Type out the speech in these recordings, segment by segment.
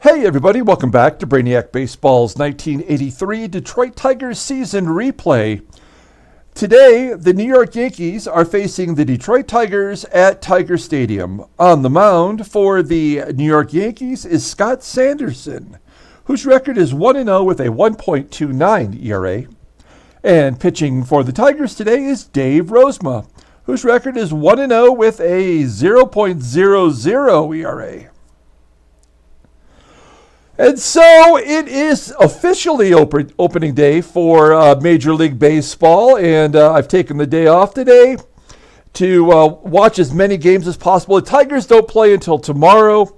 Hey everybody, welcome back to Brainiac Baseball's 1983 Detroit Tigers season replay. Today, the New York Yankees are facing the Detroit Tigers at Tiger Stadium. On the mound for the New York Yankees is Scott Sanderson, whose record is 1-0 with a 1.29 ERA. And pitching for the Tigers today is Dave Rozema, whose record is 1-0 with a 0.00 ERA. And so it is officially opening day for Major League Baseball, and I've taken the day off today to watch as many games as possible. The Tigers don't play until tomorrow,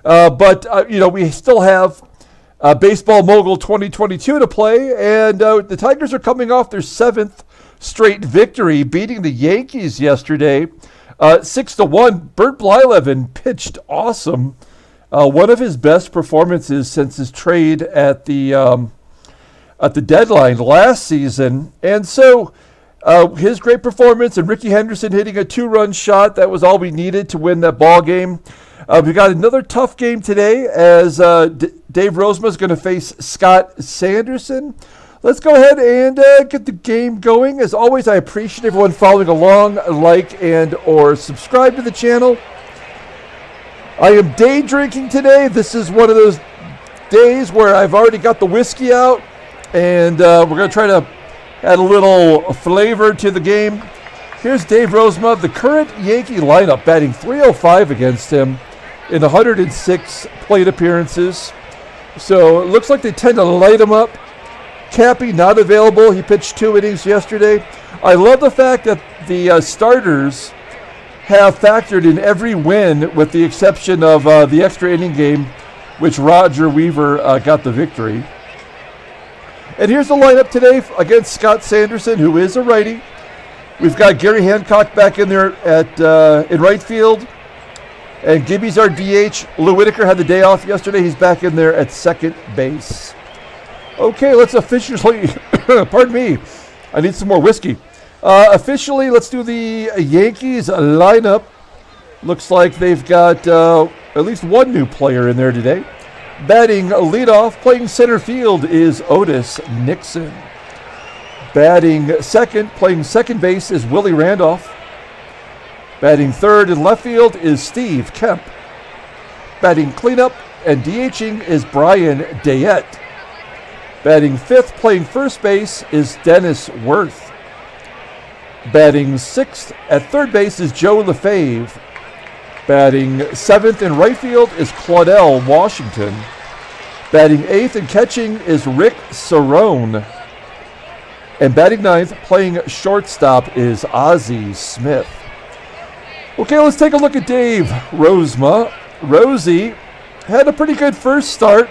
but we still have Baseball Mogul 2022 to play, and the Tigers are coming off their 7th straight victory, beating the Yankees yesterday 6-1. Bert Blyleven pitched awesome. One of his best performances since his trade at the deadline last season. And so his great performance and Rickey Henderson hitting a 2-run shot, that was all we needed to win that ball game. We got another tough game today as Dave Rozema is going to face Scott Sanderson. Let's go ahead and get the game going. As always, I appreciate everyone following along, like and or subscribe to the channel. I am day drinking today. This is one of those days where I've already got the whiskey out, and we're going to try to add a little flavor to the game. Here's Dave Rozema, the current Yankee lineup, batting .305 against him in 106 plate appearances. So it looks like they tend to light him up. Cappy not available. He pitched 2 innings yesterday. I love the fact that the starters have factored in every win with the exception of the extra inning game, which Roger Weaver got the victory. And here's the lineup today against Scott Sanderson, who is a righty. We've got Garry Hancock back in there in right field, and Gibby's our DH. Whitaker had the day off yesterday. He's back in there at second base. Okay, let's officially, pardon me, I need some more whiskey. Officially, let's do the Yankees lineup. Looks like they've got at least one new player in there today. Batting leadoff, playing center field is Otis Nixon. Batting second, playing second base is Willie Randolph. Batting third in left field is Steve Kemp. Batting cleanup and DHing is Brian Dayett. Batting fifth, playing first base is Dennis Werth. Batting sixth at third base is Joe Lefebvre. Batting seventh in right field is Claudelle Washington. Batting eighth and catching is Rick Cerone. And batting ninth, playing shortstop is Ozzie Smith. Okay, let's take a look at Dave Rozema. Rosie had a pretty good first start.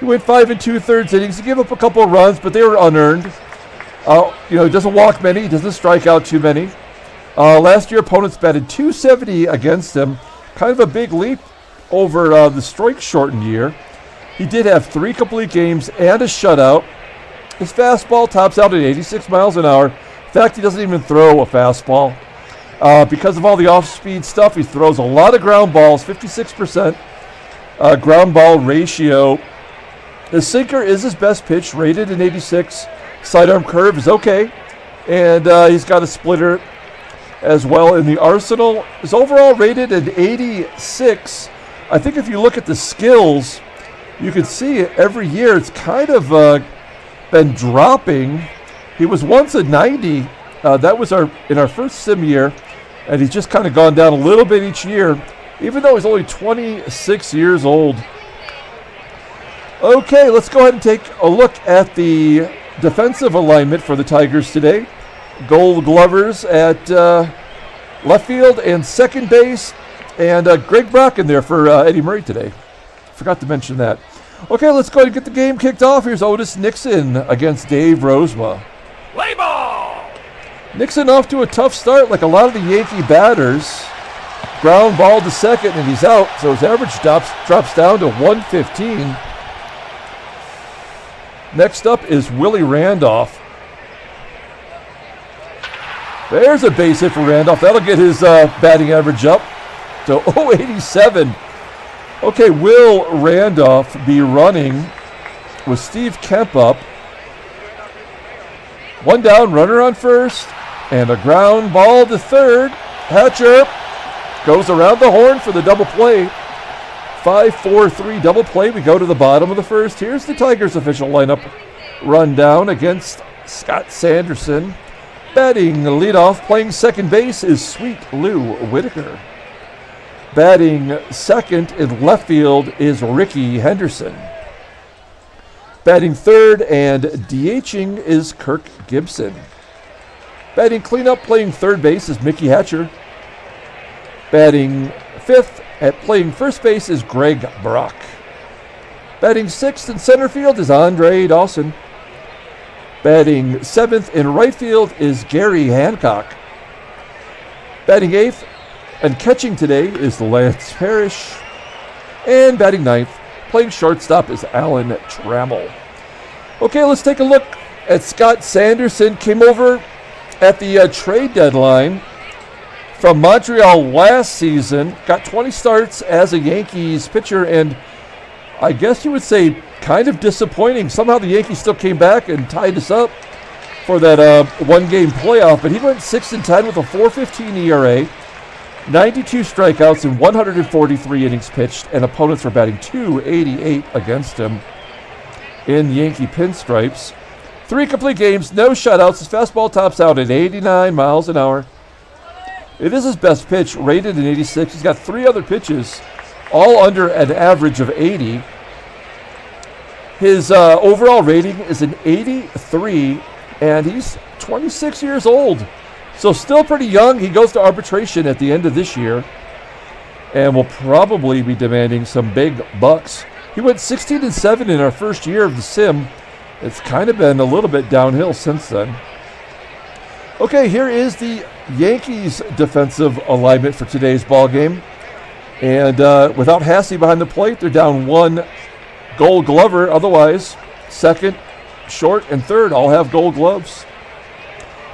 He went 5 2/3 innings. He gave up a couple of runs, but they were unearned. He doesn't walk many. He doesn't strike out too many. Last year, opponents batted .270 against him. Kind of a big leap over the strike-shortened year. He did have 3 complete games and a shutout. His fastball tops out at 86 miles an hour. In fact, he doesn't even throw a fastball. Because of all the off-speed stuff, he throws a lot of ground balls, 56% ground ball ratio. His sinker is his best pitch, rated in 86. Sidearm curve is okay, and he's got a splitter as well in the arsenal. His overall rated at 86. I think if you look at the skills, you can see every year it's kind of been dropping. He was once a 90. That was in our first sim year, and he's just kind of gone down a little bit each year, even though he's only 26 years old. Okay, let's go ahead and take a look at the defensive alignment for the Tigers today. Gold Glovers at left field and second base, and Greg Brock in there for Eddie Murray today. Forgot to mention that. Okay, let's go ahead and get the game kicked off. Here's Otis Nixon against Dave Rozema. Play ball! Nixon off to a tough start like a lot of the Yankee batters. Ground ball to second, and he's out, so his average drops down to 115. Next up is Willie Randolph. There's a base hit for Randolph. That'll get his batting average up to .087. Okay, will Randolph be running with Steve Kemp up? One down, runner on first, and a ground ball to third. Hatcher goes around the horn for the double play. 5-4-3 double play. We go to the bottom of the first. Here's the Tigers' official lineup rundown against Scott Sanderson. Batting leadoff, playing second base is Sweet Lou Whitaker. Batting second in left field is Rickey Henderson. Batting third and DHing is Kirk Gibson. Batting cleanup, playing third base is Mickey Hatcher. Batting fifth at playing first base is Greg Brock. Batting sixth in center field is Andre Dawson. Batting seventh in right field is Garry Hancock. Batting eighth and catching today is Lance Parrish. And batting ninth, playing shortstop is Alan Trammell. Okay, let's take a look at Scott Sanderson. Came over at the trade deadline from Montreal last season. Got 20 starts as a Yankees pitcher, and I guess you would say kind of disappointing. Somehow the Yankees still came back and tied us up for that one-game playoff, but he went 6-10 with a 4.15 ERA, 92 strikeouts in 143 innings pitched, and opponents were batting .288 against him in Yankee pinstripes. 3 complete games, no shutouts. His fastball tops out at 89 miles an hour. It is his best pitch, rated in 86. He's got 3 other pitches, all under an average of 80. His overall rating is an 83, and he's 26 years old. So still pretty young. He goes to arbitration at the end of this year and will probably be demanding some big bucks. He went 16-7 in our first year of the sim. It's kind of been a little bit downhill since then. Okay, here is the Yankees defensive alignment for today's ball game. And without Hasse behind the plate, they're down 1 Gold Glover. Otherwise, second, short, and third all have gold gloves.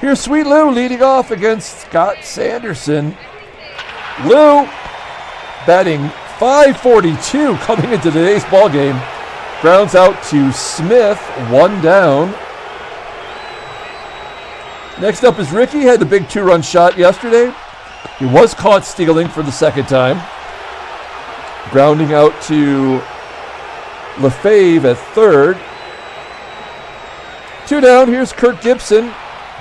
Here's Sweet Lou leading off against Scott Sanderson. Lou batting .542 coming into today's ball game. Grounds out to Smith, 1 down. Next up is Rickey. Had the big 2-run shot yesterday. He was caught stealing for the second time. Grounding out to Lefebvre at third. 2 down. Here's Kirk Gibson.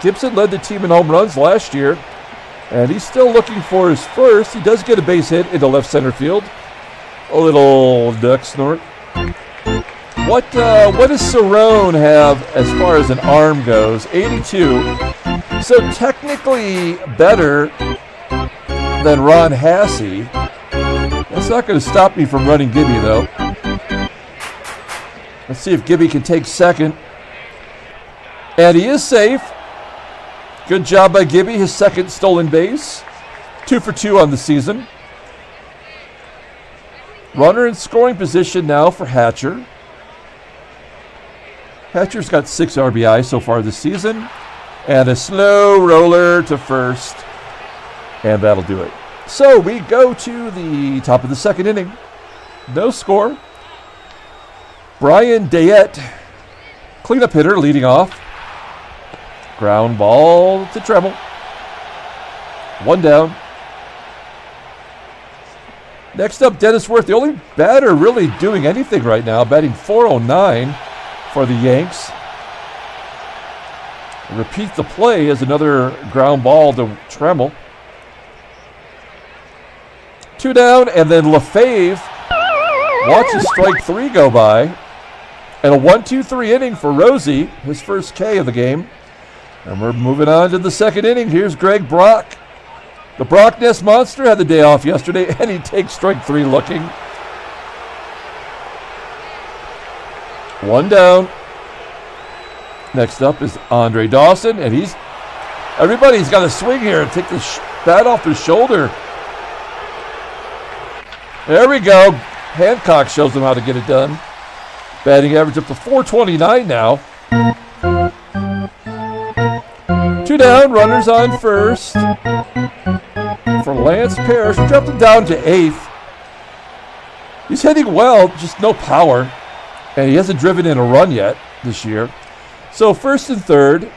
Gibson led the team in home runs last year, and he's still looking for his first. He does get a base hit into left center field. A little duck snort. What does Cerone have as far as an arm goes? 82. So technically better than Ron Hasse. That's not going to stop me from running Gibby, though. Let's see if Gibby can take second. And he is safe. Good job by Gibby, his second stolen base. 2 for 2 on the season. Runner in scoring position now for Hatcher. Hatcher's got 6 RBI so far this season. And a slow roller to first. And that'll do it. So we go to the top of the second inning. No score. Brian Dayett, cleanup hitter, leading off. Ground ball to Trammell. 1 down. Next up, Dennis Werth, the only batter really doing anything right now, batting .409 for the Yanks. Repeat the play as another ground ball to Trammell. 2 down, and then Lefebvre watches strike 3 go by. And a 1-2-3 inning for Rosie, his first K of the game. And we're moving on to the second inning. Here's Greg Brock. The Brock Nest Monster had the day off yesterday, and he takes strike 3 looking. 1 down. Next up is Andre Dawson, and everybody's got to swing here and take the bat off his shoulder. There we go. Hancock shows them how to get it done. Batting average up to .429 now. 2 down, runners on first. For Lance Parrish, dropped him down to 8th. He's hitting well, just no power. And he hasn't driven in a run yet this year. So first and third.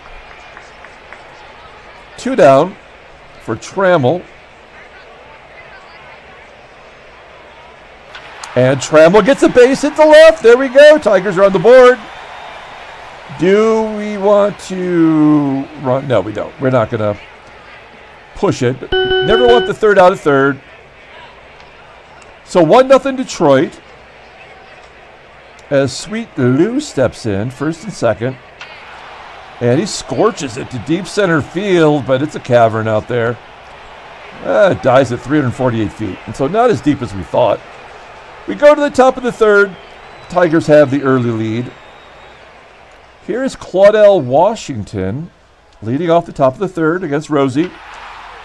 2 down for Trammell. And Trammell gets a base hit to left. There we go. Tigers are on the board. Do we want to run? No, we don't. We're not going to push it. Never want the third out of third. So 1-0 Detroit. As Sweet Lou steps in, first and second. And he scorches it to deep center field, but it's a cavern out there. It dies at 348 feet. And so not as deep as we thought. We go to the top of the third. Tigers have the early lead. Here's Claudelle Washington leading off the top of the third against Rosie.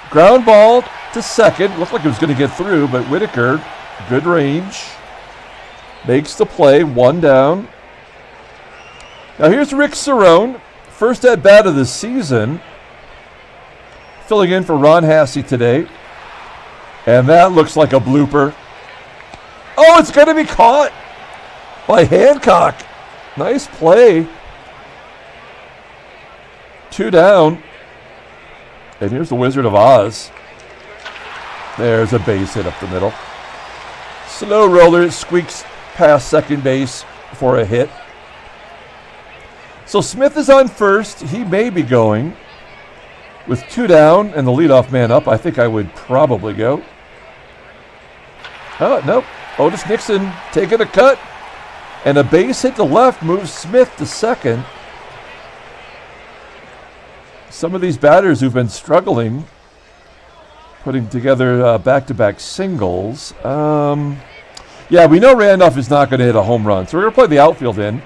Ground ball to second. Looked like it was going to get through, but Whitaker, good range, makes the play, 1 down. Now here's Rick Cerone, first at bat of the season, filling in for Ron Hassey today. And that looks like a blooper. Oh, it's going to be caught by Hancock. Nice play. 2 down. And here's the Wizard of Oz. There's a base hit up the middle. Slow roller, squeaks past second base for a hit. So Smith is on first. He may be going. With 2 down and the leadoff man up, I think I would probably go. Oh, nope. Otis Nixon taking a cut. And a base hit to left moves Smith to second. Some of these batters who've been struggling, putting together back-to-back singles. Yeah, we know Randolph is not going to hit a home run, so we're going to play the outfield in.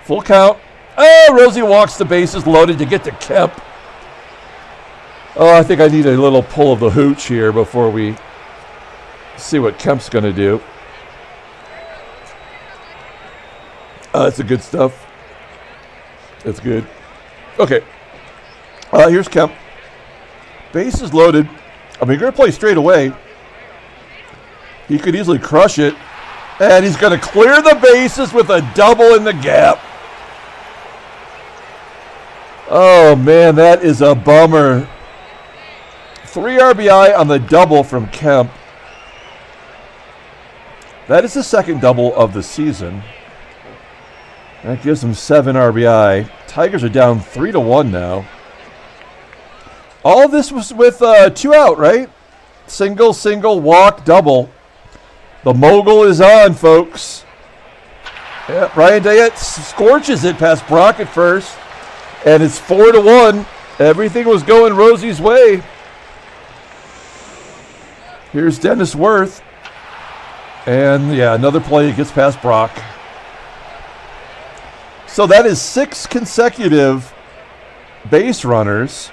Full count. Oh, Rosie walks the bases loaded to get to Kemp. Oh, I think I need a little pull of the hooch here before we see what Kemp's going to do. That's the good stuff. That's good. Okay. Here's Kemp. Bases loaded. I mean, you're going to play straight away. He could easily crush it. And he's going to clear the bases with a double in the gap. Oh, man, that is a bummer. 3 RBI on the double from Kemp. That is the second double of the season. That gives him 7 RBI. Tigers are down 3-1 now. All of this was with 2 out, right? Single, single, walk, double. The Mogul is on, folks. Yeah, Brian Dayett scorches it past Brock at first. And it's 4-1. Everything was going Rosie's way. Here's Dennis Werth. And, yeah, another play gets past Brock. So that is 6 consecutive base runners.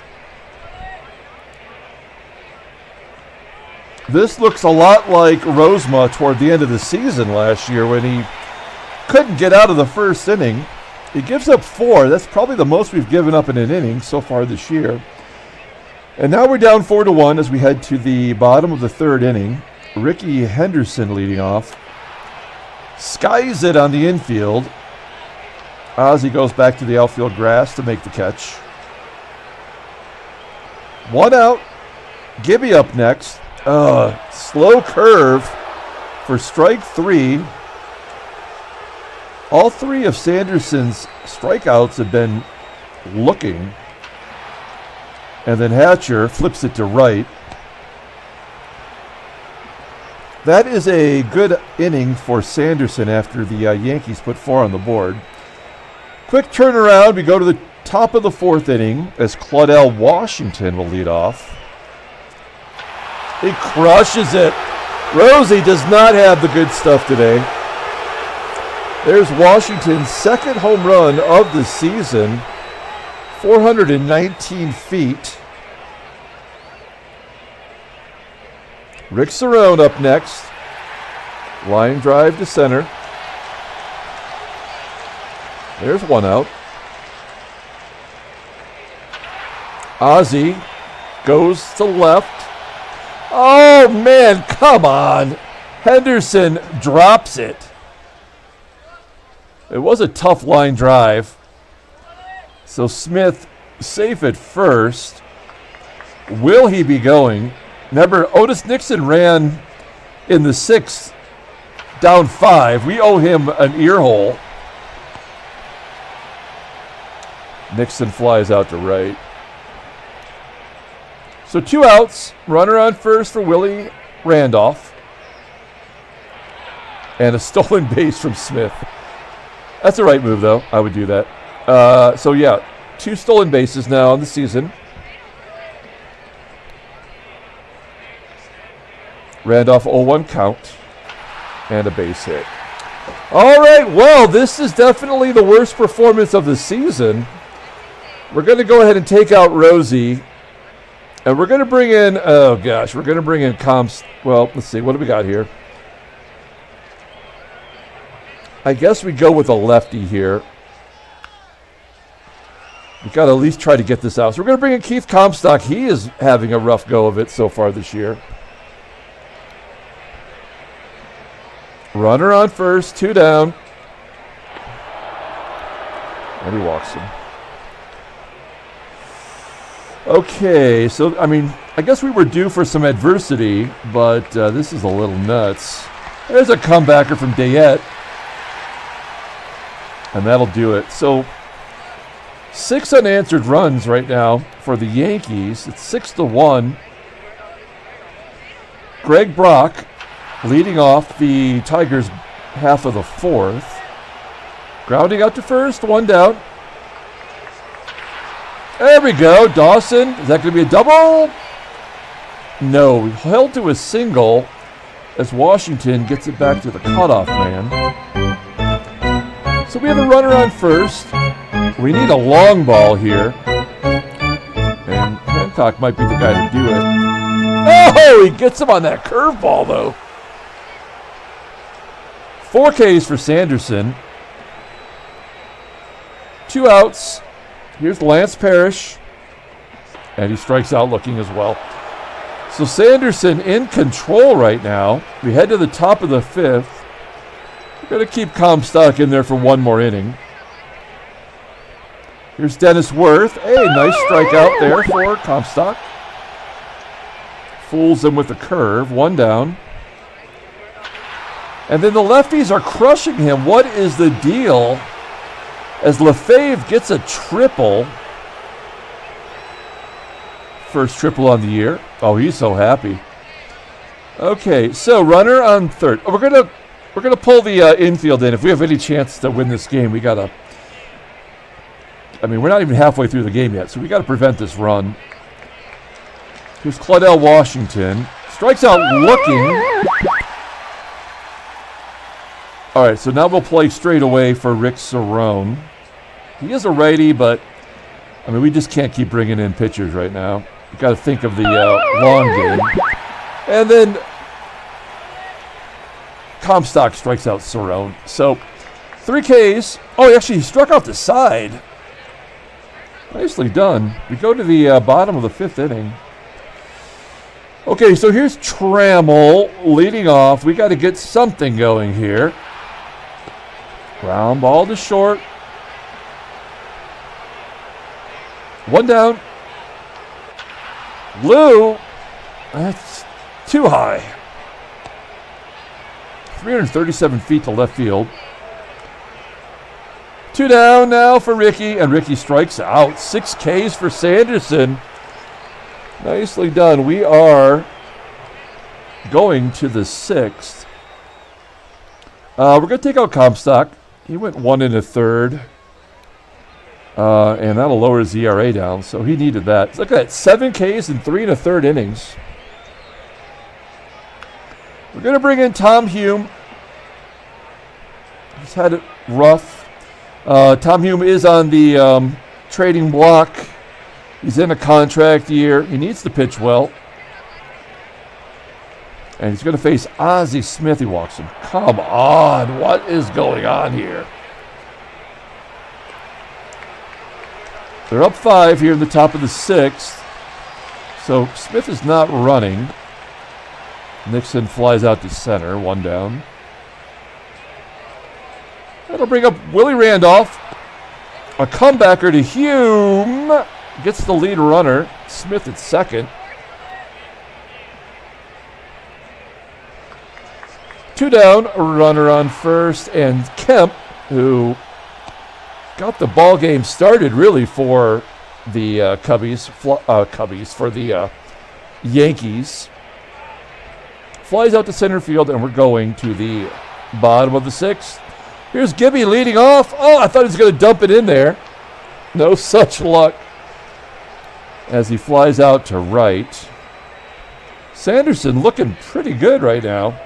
This looks a lot like Rozema toward the end of the season last year when he couldn't get out of the first inning. He gives up 4. That's probably the most we've given up in an inning so far this year. And now we're down 4-1 as we head to the bottom of the third inning. Rickey Henderson leading off. Skies it on the infield. Ozzie goes back to the outfield grass to make the catch. 1 out. Gibby up next. Slow curve for strike 3. All 3 of Sanderson's strikeouts have been looking. And then Hatcher flips it to right. That is a good inning for Sanderson after the Yankees put 4 on the board. Quick turnaround. We go to the top of the 4th inning as Claudelle Washington will lead off. He crushes it. Rosie does not have the good stuff today. There's Washington's second home run of the season. 419 feet. Rick Cerone up next. Line drive to center. There's 1 out. Ozzie goes to left. Oh, man, come on. Henderson drops it. It was a tough line drive. So Smith safe at first. Will he be going? Remember, Otis Nixon ran in the 6th, down 5. We owe him an ear hole. Nixon flies out to right. So 2 outs. Runner on first for Willie Randolph. And a stolen base from Smith. That's the right move, though. I would do that. So, yeah, 2 stolen bases now on the season. Randolph 0-1 count. And a base hit. All right, well, this is definitely the worst performance of the season. We're going to go ahead and take out Rosie. And we're going to bring in, we're going to bring in Comps. Well, let's see, what do we got here? I guess we go with a lefty here. We've got to at least try to get this out. So we're going to bring in Keith Comstock. He is having a rough go of it so far this year. Runner on first, 2 down. And he walks him. Okay, so, I mean, I guess we were due for some adversity, but this is a little nuts. There's a comebacker from Dayett. And that'll do it. So, 6 unanswered runs right now for the Yankees. It's 6-1. Greg Brock leading off the Tigers half of the 4th. Grounding out to first, 1 down. There we go. Dawson. Is that going to be a double? No. He held to a single as Washington gets it back to the cutoff man. So we have a runner on first. We need a long ball here. And Hancock might be the guy to do it. Oh, he gets him on that curveball, though. 4 Ks for Sanderson. 2 outs. Here's Lance Parrish. And he strikes out looking as well. So Sanderson in control right now. We head to the top of the 5th. We're going to keep Comstock in there for 1 more inning. Here's Dennis Werth. Hey, nice strikeout there for Comstock. Fools him with the curve. 1 down. And then the lefties are crushing him. What is the deal? As Lefebvre gets a triple. First triple on the year. Oh, he's so happy. Okay, so runner on third. We're gonna pull the infield in. If we have any chance to win this game, we gotta. I mean, we're not even halfway through the game yet, so we gotta prevent this run. Here's Claudelle Washington. Strikes out looking. All right, so now we'll play straight away for Rick Cerone. He is a righty, but, I mean, we just can't keep bringing in pitchers right now. We've got to think of the long game. And then Comstock strikes out Cerone. So 3 Ks. Oh, actually, he struck out the side. Nicely done. We go to the bottom of the 5th inning. Okay, so here's Trammell leading off. We got to get something going here. Ground ball to short. 1 down. Lou. That's too high. 337 feet to left field. 2 down now for Rickey, and Rickey strikes out. 6 Ks for Sanderson. Nicely done. We are going to the 6th. We're going to take out Comstock. He went 1 1/3. And that'll lower his ERA down, so he needed that. Look at that, 7 Ks in 3 1/3 innings. We're going to bring in Tom Hume. He's had it rough. Tom Hume is on the trading block. He's in a contract year. He needs to pitch well. And he's going to face Ozzie Smith. He walks him. Come on. What is going on here? They're up 5 here in the top of the 6th. So Smith is not running. Nixon flies out to center, 1 down. That'll bring up Willie Randolph. A comebacker to Hume. Gets the lead runner. Smith at second. 2 down, a runner on first, and Kemp, who got the ball game started really for the Cubbies, for the Yankees. Flies out to center field, and we're going to the bottom of the 6th. Here's Gibby leading off. Oh, I thought he was going to dump it in there. No such luck as he flies out to right. Sanderson looking pretty good right now.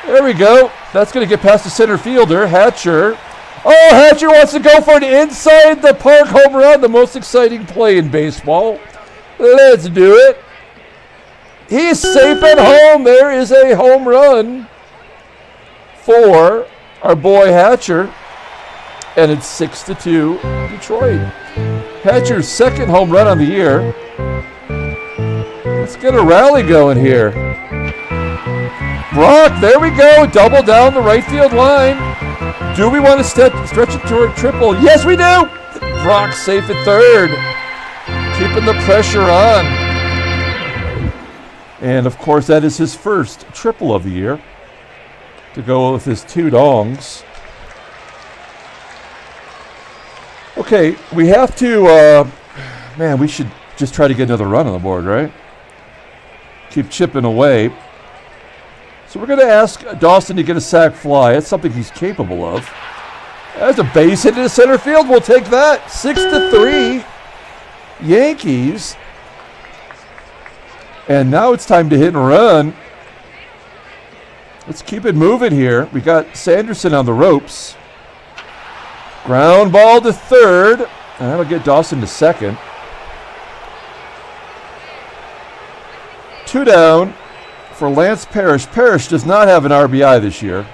There we go. That's going to get past the center fielder, Hatcher. Oh, Hatcher wants to go for an inside the park home run, the most exciting play in baseball. Let's do it. He's safe at home. There is a home run for our boy Hatcher, and it's 6-2 Detroit. Hatcher's 2nd home run on the year. Let's get a rally going here. Brock, there we go, double down the right field line. Do we want to stretch it toward triple? Yes, we do. Brock safe at 3rd, keeping the pressure on. And of course, that is his first triple of the year, to go with his 2 dongs. Okay, we have to, man, we should just try to get another run on the board, right? Keep chipping away. So we're going to ask Dawson to get a sac fly. That's something he's capable of. As a base hit into center field, we'll take that. 6-3, Yankees. And now it's time to hit and run. Let's keep it moving here. We got Sanderson on the ropes. Ground ball to 3rd. And that'll get Dawson to 2nd. 2 down for Lance Parrish. Parrish does not have an RBI this year.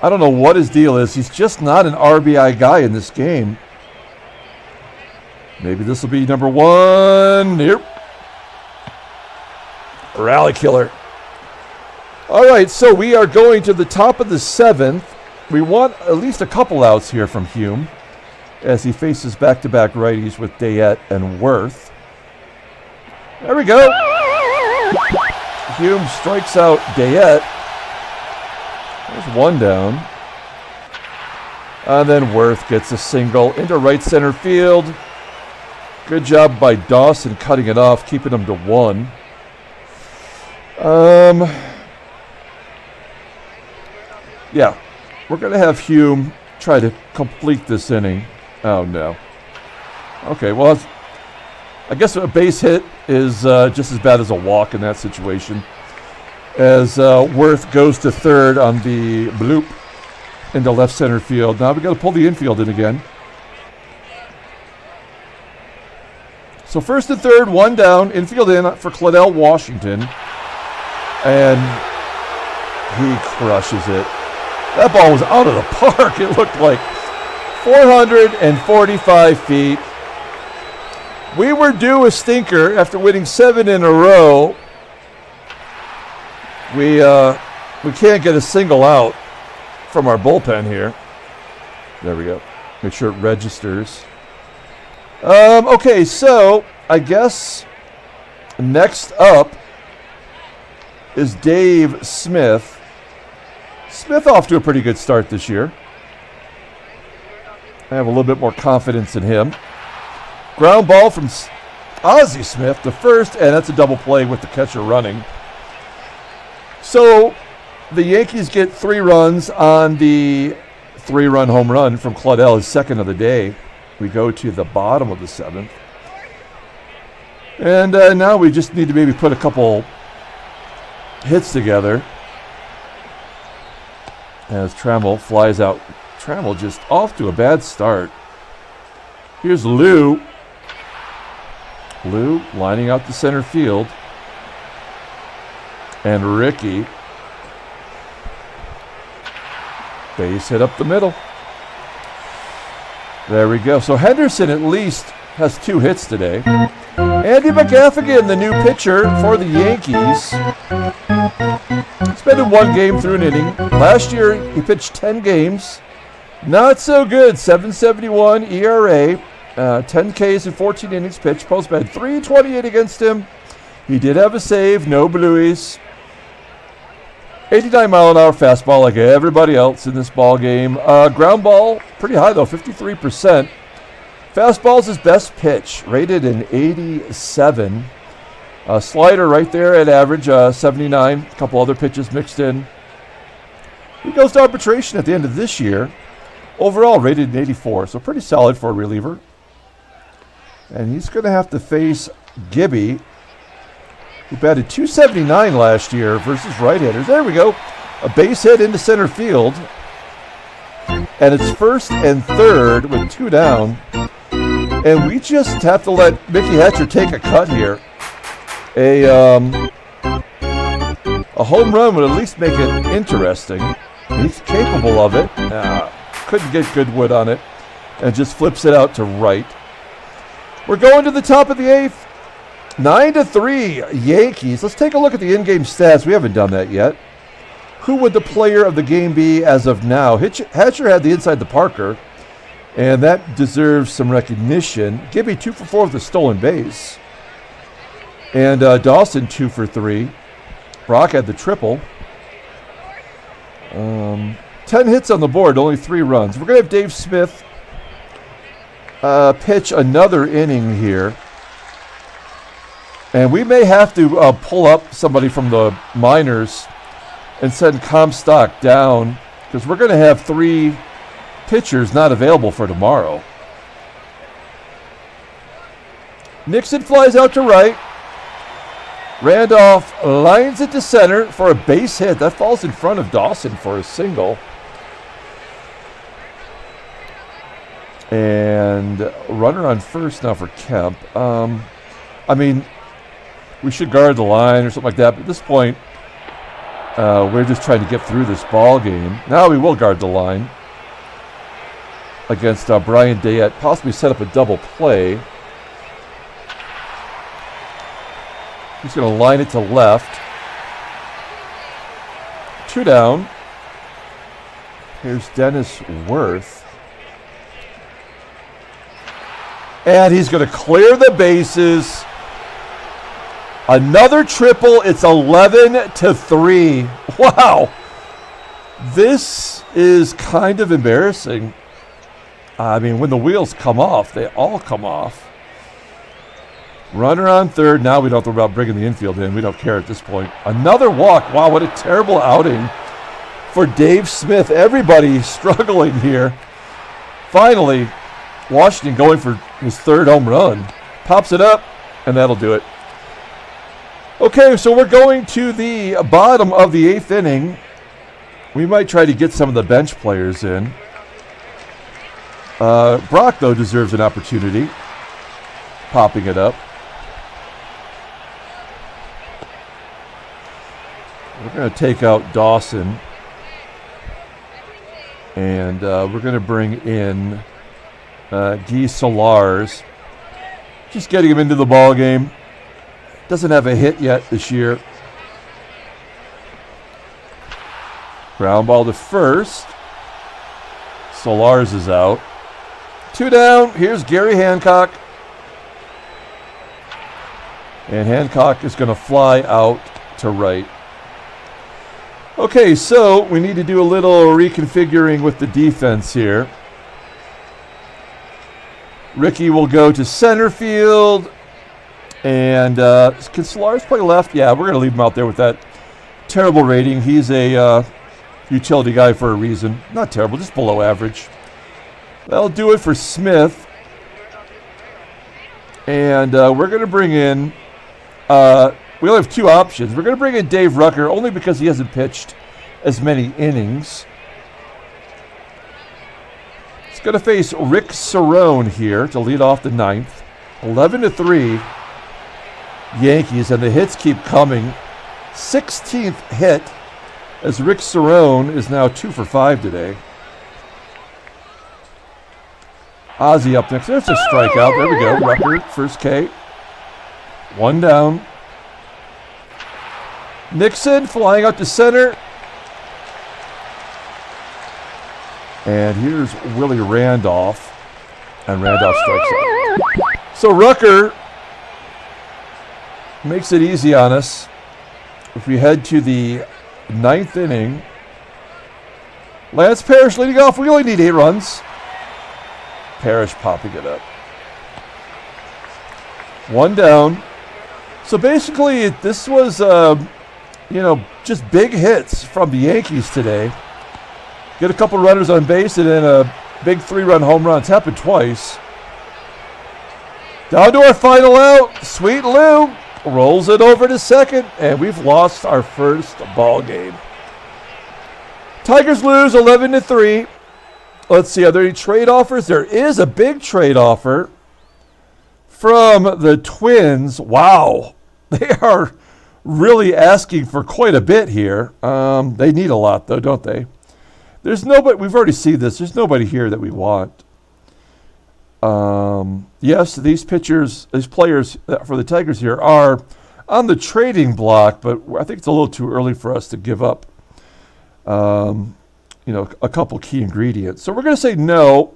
I don't know what his deal is. He's just not an RBI guy in this game. Maybe this will be number 1. Yep. Rally killer. All right, so we are going to the top of the 7th. We want at least a couple outs here from Hume as he faces back-to-back righties with Dayett and Werth. There we go. Hume strikes out Dayett. There's 1 down. And then Werth gets a single into right center field. Good job by Dawson cutting it off, keeping him to 1. Yeah, we're going to have Hume try to complete this inning. Oh, no. Okay, well, I guess a base hit is just as bad as a walk in that situation. As Werth goes to 3rd on the bloop into left center field. Now we got to pull the infield in again. So 1st and 3rd, 1 down, infield in for Claudelle Washington. And he crushes it. That ball was out of the park. It looked like 445 feet. We were due a stinker after winning 7 in a row. We can't get a single out from our bullpen here. There we go. Make sure it registers. Okay, so I guess next up is Dave Smith. Smith off to a pretty good start this year. I have a little bit more confidence in him. Ground ball from Ozzie Smith to 1st, and that's a double play with the catcher running. So the Yankees get 3 runs on the 3-run home run from Claudell, his 2nd of the day. We go to the bottom of the 7th. And now we just need to maybe put a couple hits together. As Trammell flies out. Trammell just off to a bad start. Here's Lou. Lou lining out to center field. And Rickey. Base hit up the middle. There we go. So Henderson at least has 2 hits today. Andy McGaffigan, the new pitcher for the Yankees. He's been in one game through an inning. Last year, he pitched 10 games. Not so good. 7.71 ERA. 10 Ks in 14 innings pitched. Postman 328 against him. He did have a save. No blueies. 89-mile-an-hour fastball like everybody else in this ball game. Ground ball, pretty high, though, 53%. Fastball's his best pitch, rated an 87. Slider right there at average, 79. A couple other pitches mixed in. He goes to arbitration at the end of this year. Overall, rated an 84, so pretty solid for a reliever. And he's going to have to face Gibby, who batted .279 last year versus right-handers. There we go. A base hit into center field. And it's first and third with 2 down. And we just have to let Mickey Hatcher take a cut here. A home run would at least make it interesting. He's capable of it. Couldn't get good wood on it. And just flips it out to right. We're going to the top of the 8th. 9-3 Yankees. Let's take a look at the in-game stats. We haven't done that yet. Who would the player of the game be as of now? Hatcher had the inside the Parker, and that deserves some recognition. Gibby 2 for 4 with a stolen base. And Dawson 2 for 3. Brock had the triple. 10 hits on the board, only 3 runs. We're going to have Dave Smith pitch another inning here. And we may have to pull up somebody from the minors and send Comstock down because we're going to have 3 pitchers not available for tomorrow. Nixon flies out to right. Randolph lines it to center for a base hit. That falls in front of Dawson for a single. And runner on first now for Kemp. We should guard the line or something like that. But at this point, we're just trying to get through this ball game. Now we will guard the line against Brian Dayett. Possibly set up a double play. He's going to line it to left. 2 down. Here's Dennis Werth. And he's going to clear the bases. Another triple. It's 11-3. Wow. This is kind of embarrassing. When the wheels come off, they all come off. Runner on third. Now we don't have to worry about bringing the infield in. We don't care at this point. Another walk. Wow, what a terrible outing for Dave Smith. Everybody struggling here. Finally, Washington going for his 3rd home run. Pops it up, and that'll do it. Okay, so we're going to the bottom of the 8th inning. We might try to get some of the bench players in. Brock, though, deserves an opportunity. Popping it up. We're going to take out Dawson. And we're going to bring in Guy Solars. Just getting him into the ball game. Doesn't have a hit yet this year. Ground ball to first. Solars is out. 2 down. Here's Garry Hancock. And Hancock is going to fly out to right. Okay, so we need to do a little reconfiguring with the defense here. Rickey will go to center field. And can Solars play left? Yeah, we're going to leave him out there with that terrible rating. He's a utility guy for a reason. Not terrible, just below average. That'll do it for Smith. And we're going to bring in, we only have 2 options. We're going to bring in Dave Rucker only because he hasn't pitched as many innings. He's going to face Rick Cerone here to lead off the 9th. 11-3 Yankees, and the hits keep coming. 16th hit as Rick Cerone is now 2 for 5 today. Ozzie up next. There's a strikeout. There we go. Rucker, first K. One down. Nixon flying out to center. And here's Willie Randolph. And Randolph strikes out. So Rucker makes it easy on us. If we head to the 9th inning, Lance Parrish leading off. We only need 8 runs. Parrish popping it up. One down. So basically, this was, just big hits from the Yankees today. Get a couple runners on base and then a big 3-run home run. It's happened twice. Down to our final out. Sweet Lou rolls it over to second, and we've lost our first ball game. Tigers lose 11-3. Let's see, are there any trade offers? There is a big trade offer from the Twins. Wow, they are really asking for quite a bit here. They need a lot, though, don't they? There's nobody. We've already seen this. There's nobody here that we want. Yes, these pitchers, these players for the Tigers here are on the trading block, but I think it's a little too early for us to give up, a couple key ingredients. So we're going to say no.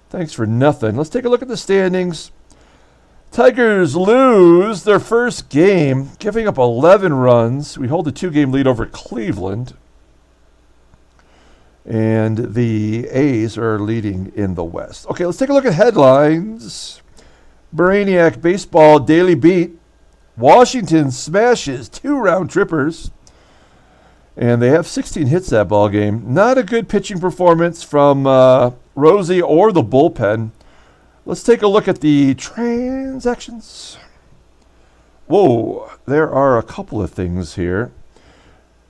Thanks for nothing. Let's take a look at the standings. Tigers lose their first game, giving up 11 runs. We hold a 2-game lead over Cleveland. And the A's are leading in the West. Okay, let's take a look at headlines. Brainiac Baseball Daily Beat. Washington smashes 2 round trippers. And they have 16 hits that ball game. Not a good pitching performance from Rosie or the bullpen. Let's take a look at the transactions. Whoa, there are a couple of things here.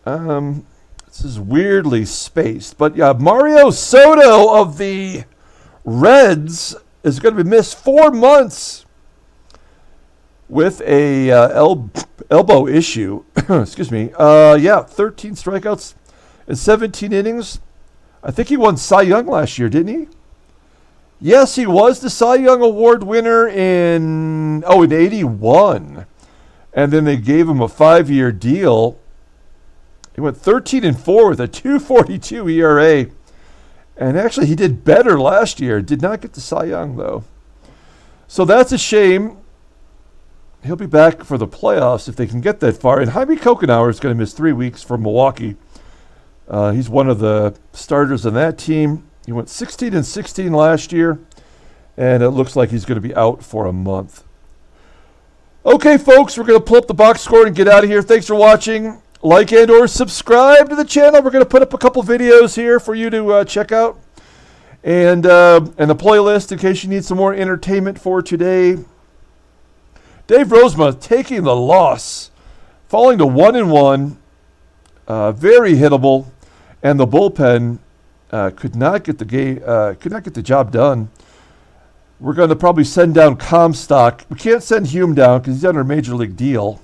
This is weirdly spaced. But yeah, Mario Soto of the Reds is going to be missed 4 months with a elbow issue. Excuse me. 13 strikeouts in 17 innings. I think he won Cy Young last year, didn't he? Yes, he was the Cy Young Award winner in 81. And then they gave him a 5-year deal. He went 13-4 with a 2.42 ERA. And actually, he did better last year. Did not get the Cy Young, though. So that's a shame. He'll be back for the playoffs if they can get that far. And Jaime Kokenauer is going to miss 3 weeks from Milwaukee. He's one of the starters on that team. He went 16-16 last year. And it looks like he's going to be out for a month. Okay, folks, we're going to pull up the box score and get out of here. Thanks for watching. Like and or subscribe to the channel. We're going to put up a couple videos here for you to check out. And the playlist in case you need some more entertainment for today. Dave Rozema taking the loss, falling to 1-1. Very hittable. And the bullpen could not get the job done. We're going to probably send down Comstock. We can't send Hume down because he's under a major league deal.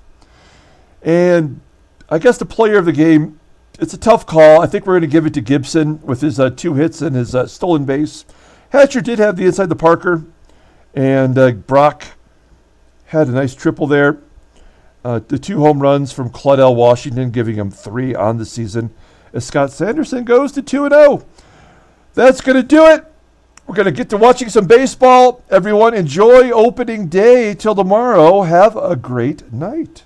And I guess the player of the game, it's a tough call. I think we're going to give it to Gibson with his 2 hits and his stolen base. Hatcher did have the inside the Parker, and Brock had a nice triple there. The 2 home runs from Claudelle Washington, giving him 3 on the season. As Scott Sanderson goes to 2-0. That's going to do it. We're going to get to watching some baseball. Everyone, enjoy opening day. Till tomorrow, have a great night.